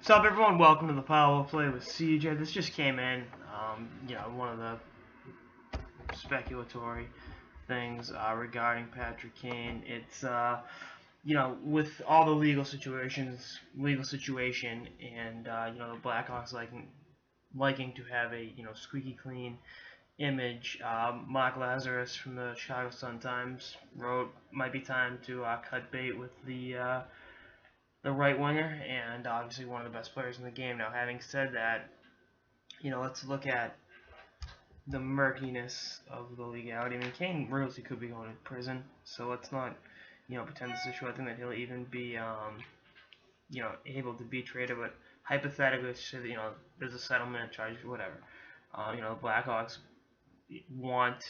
What's up, everyone? Welcome to the Power Play with CJ. This just came in. One of the speculatory things regarding Patrick Kane. It's with all the legal situation, and the Blackhawks liking to have a squeaky clean image. Mark Lazarus from the Chicago Sun-Times wrote, "Might be time to cut bait with the right winger, and obviously one of the best players in the game." Now, having said that, let's look at the murkiness of the legality. I mean, Kane really could be going to prison, so let's not, pretend this is true. I think that he'll even be, able to be traded. But hypothetically, let's say that, there's a settlement charge, whatever. The Blackhawks want,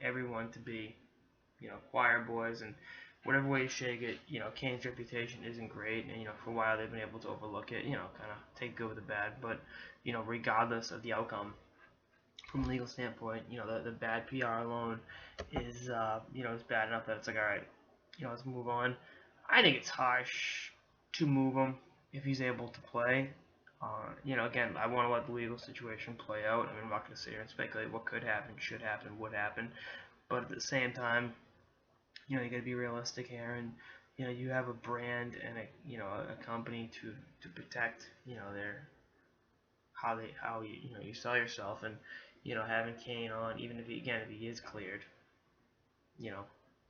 everyone to be, choir boys, and whatever way you shake it, Kane's reputation isn't great, and for a while they've been able to overlook it, kind of take good with the bad. But regardless of the outcome, from a legal standpoint, the bad PR alone is is bad enough that it's like, all right, let's move on. I think it's harsh to move him if he's able to play. Again, I want to let the legal situation play out. I mean, I'm not going to sit here and speculate what could happen, should happen, would happen. But at the same time, you got to be realistic here, and you have a brand and a company to protect their how you sell yourself, and having Kane on, even if he is cleared,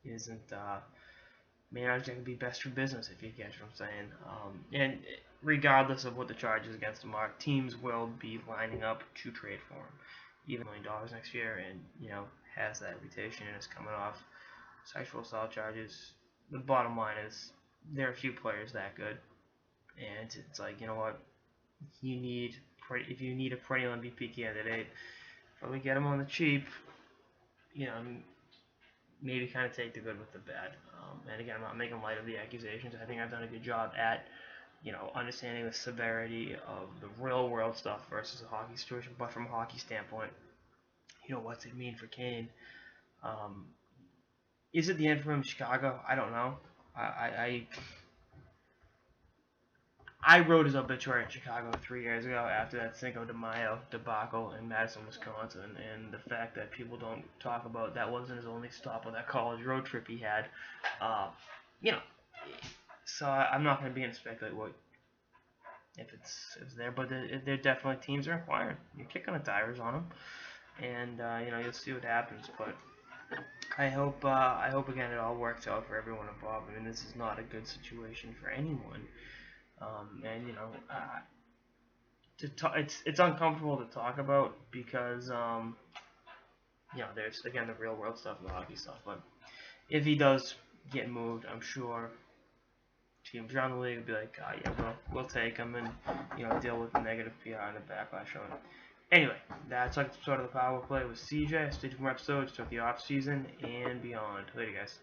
isn't may not exactly be best for business, if you catch what I'm saying. And regardless of what the charges against him are, teams will be lining up to trade for him, even $1 million next year, and has that reputation and is coming off sexual assault charges. The bottom line is there are a few players that good, and it's like, what, if you need a perennial MVP candidate, probably get him on the cheap. Maybe kind of take the good with the bad. And again, I'm not making light of the accusations. I think I've done a good job at understanding the severity of the real world stuff versus a hockey situation. But from a hockey standpoint, what's it mean for Kane? Is it the end for him in Chicago? I don't know. I wrote his obituary in Chicago 3 years ago after that Cinco de Mayo debacle in Madison, Wisconsin, and the fact that people don't talk about that wasn't his only stop on that college road trip he had. So I'm not going to be in speculate what if it's there, but there definitely teams are inquiring. You're kicking the tires on them, and you'll see what happens. But I hope again it all works out for everyone involved. I mean, this is not a good situation for anyone, and it's uncomfortable to talk about because there's again the real world stuff and the hockey stuff. But if he does get moved, I'm sure teams around the league will be like, yeah, we'll take him, and deal with the negative PR and the backlash on it. Anyway, that's like the start of the Power Play with CJ. Stay tuned for more episodes throughout the off season and beyond. Later, guys.